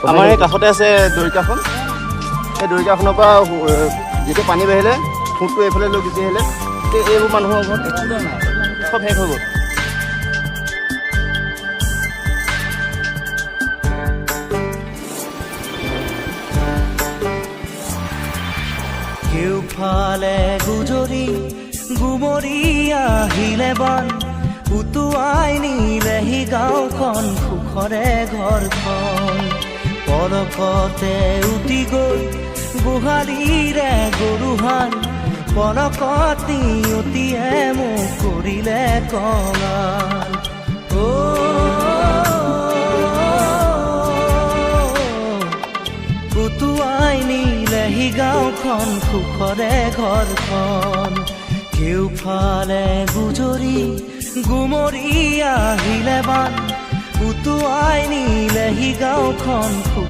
আমাৰ এই কাষতে আছে দৰিকাখন। সেই দৰিকাখনৰ পৰা যেতিয়া পানী বাঢ়িলে সোঁতটো এইফালে লৈ গুচি আহিলে এইবোৰ মানুহৰ ঘৰত চব শেষ হৈ গ'ল। কেউফালে গুজৰি গুমৰি আহিলে বান উটুৱাই নিলেহি গাঁওখন সুখৰে ঘৰখন। পলকতে উটি গ'ল গোহালিৰে গৰুহাল, পলকত নিয়তিয়ে মোক কৰিলে কঙাল। উটুৱাই নিলেহি গাঁওখন সুখৰে ঘৰখন। কেউফালে গুজৰি গুমৰি আহিলে বান উটুৱাই নিলেহি গাঁওখন